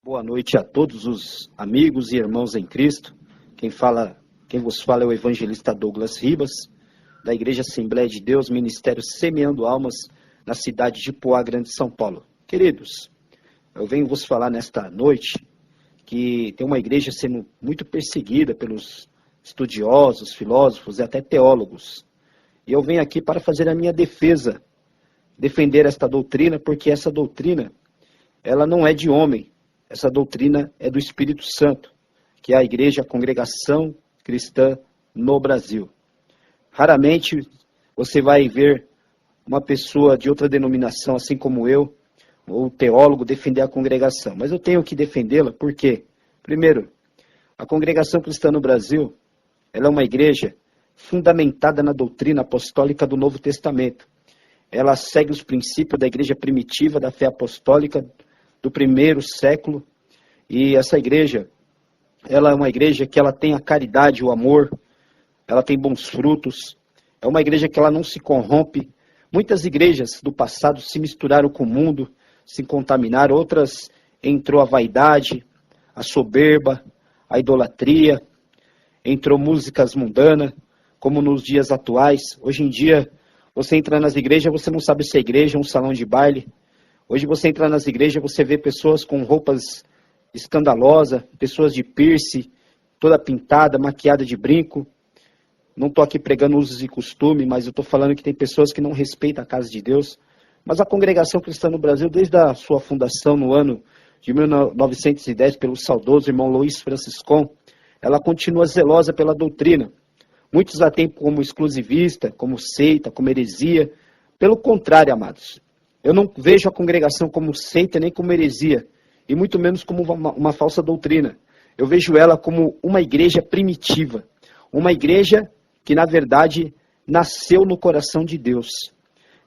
Boa noite a todos os amigos e irmãos em Cristo. Quem vos fala é o evangelista Douglas Ribas, da Igreja Assembleia de Deus, Ministério Semeando Almas, na cidade de Poá Grande, São Paulo. Queridos, eu venho vos falar nesta noite que tem uma igreja sendo muito perseguida pelos estudiosos, filósofos e até teólogos. E eu venho aqui para fazer a minha defesa, defender esta doutrina, porque essa doutrina, ela não é de homem. Essa doutrina é do Espírito Santo, que é a igreja, a congregação cristã no Brasil. Raramente você vai ver uma pessoa de outra denominação, assim como eu, ou teólogo, defender a congregação. Mas eu tenho que defendê-la porque, primeiro, a congregação cristã no Brasil, ela é uma igreja fundamentada na doutrina apostólica do Novo Testamento. Ela segue os princípios da igreja primitiva, da fé apostólica, do primeiro século, e essa igreja, ela é uma igreja que ela tem a caridade, o amor, ela tem bons frutos, é uma igreja que ela não se corrompe. Muitas igrejas do passado se misturaram com o mundo, se contaminaram, outras entrou a vaidade, a soberba, a idolatria, entrou músicas mundanas, como nos dias atuais. Hoje em dia, você entra nas igrejas, você não sabe se é igreja ou um salão de baile. Hoje você entra nas igrejas, você vê pessoas com roupas escandalosas, pessoas de piercing, toda pintada, maquiada de brinco. Não estou aqui pregando usos e costumes, mas eu estou falando que tem pessoas que não respeitam a casa de Deus. Mas a congregação cristã no Brasil, desde a sua fundação no ano de 1910, pelo saudoso irmão Luiz Franciscon, ela continua zelosa pela doutrina. Muitos a têm como exclusivista, como seita, como heresia. Pelo contrário, amados, eu não vejo a congregação como seita nem como heresia, e muito menos como uma falsa doutrina. Eu vejo ela como uma igreja primitiva, uma igreja que, na verdade, nasceu no coração de Deus.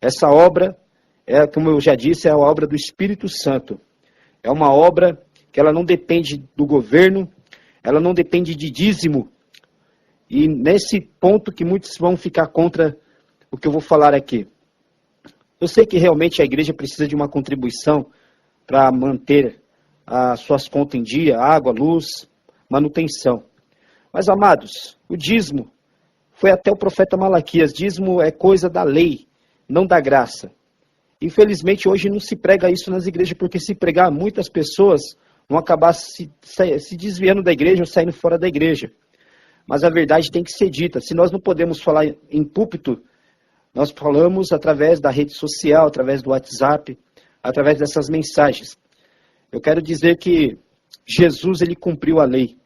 Essa obra, como eu já disse, é a obra do Espírito Santo. É uma obra que ela não depende do governo, ela não depende de dízimo. E nesse ponto que muitos vão ficar contra o que eu vou falar aqui. Eu sei que realmente a igreja precisa de uma contribuição para manter as suas contas em dia, água, luz, manutenção. Mas, amados, o dízimo foi até o profeta Malaquias. Dízimo é coisa da lei, não da graça. Infelizmente, hoje não se prega isso nas igrejas, porque se pregar, muitas pessoas vão acabar se desviando da igreja ou saindo fora da igreja. Mas a verdade tem que ser dita. Se nós não podemos falar em púlpito, nós falamos através da rede social, através do WhatsApp, através dessas mensagens. Eu quero dizer que Jesus, ele cumpriu a lei.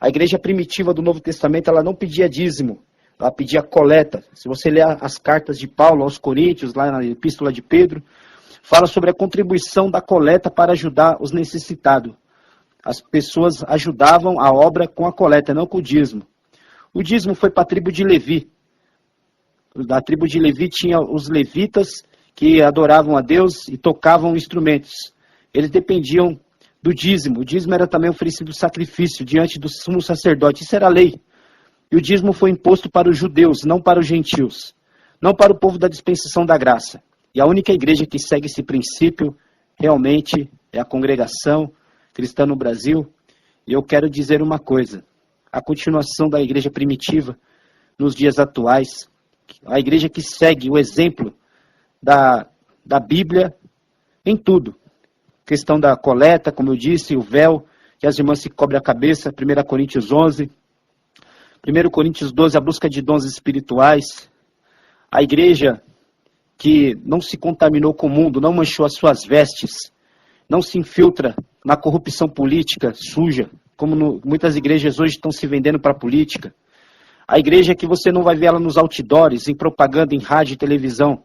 A igreja primitiva do Novo Testamento, ela não pedia dízimo, ela pedia coleta. Se você ler as cartas de Paulo aos Coríntios, lá na Epístola de Pedro, fala sobre a contribuição da coleta para ajudar os necessitados. As pessoas ajudavam a obra com a coleta, não com o dízimo. O dízimo foi para a tribo de Levi. Da tribo de Levi tinha os levitas que adoravam a Deus e tocavam instrumentos. Eles dependiam do dízimo. O dízimo era também oferecido sacrifício diante do sumo sacerdote. Isso era a lei. E o dízimo foi imposto para os judeus, não para os gentios. Não para o povo da dispensação da graça. E a única igreja que segue esse princípio realmente é a congregação cristã no Brasil. E eu quero dizer uma coisa. A continuação da igreja primitiva nos dias atuais, a igreja que segue o exemplo da Bíblia em tudo. Questão da coleta, como eu disse, o véu, que as irmãs se cobrem a cabeça, 1 Coríntios 11, 1 Coríntios 12, a busca de dons espirituais. A igreja que não se contaminou com o mundo, não manchou as suas vestes, não se infiltra na corrupção política suja, como muitas igrejas hoje estão se vendendo para a política. A igreja que você não vai ver ela nos outdoors, em propaganda, em rádio e televisão.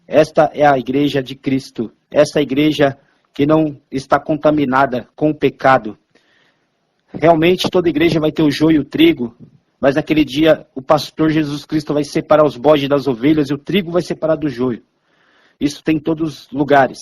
Esta é a igreja de Cristo. Essa é a igreja que não está contaminada com o pecado. Realmente toda igreja vai ter o joio e o trigo, mas naquele dia o pastor Jesus Cristo vai separar os bodes das ovelhas e o trigo vai separar do joio. Isso tem em todos os lugares.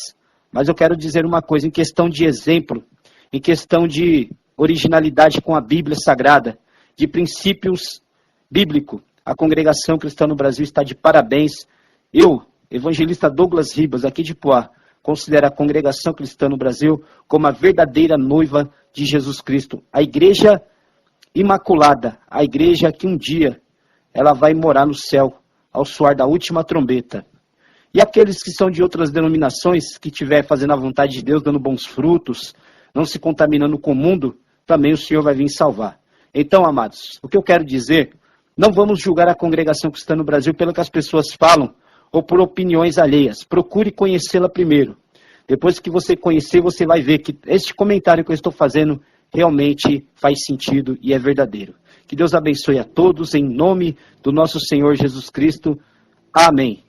Mas eu quero dizer uma coisa, em questão de exemplo, em questão de originalidade com a Bíblia Sagrada, de princípios bíblicos, a congregação cristã no Brasil está de parabéns. Eu, evangelista Douglas Ribas, aqui de Poá, considera a congregação cristã no Brasil como a verdadeira noiva de Jesus Cristo. A igreja imaculada, a igreja que um dia ela vai morar no céu, ao soar da última trombeta. E aqueles que são de outras denominações, que estiver fazendo a vontade de Deus, dando bons frutos, não se contaminando com o mundo, também o Senhor vai vir salvar. Então, amados, o que eu quero dizer, não vamos julgar a congregação cristã no Brasil pelo que as pessoas falam, ou por opiniões alheias. Procure conhecê-la primeiro. Depois que você conhecer, você vai ver que este comentário que eu estou fazendo realmente faz sentido e é verdadeiro. Que Deus abençoe a todos, em nome do nosso Senhor Jesus Cristo. Amém.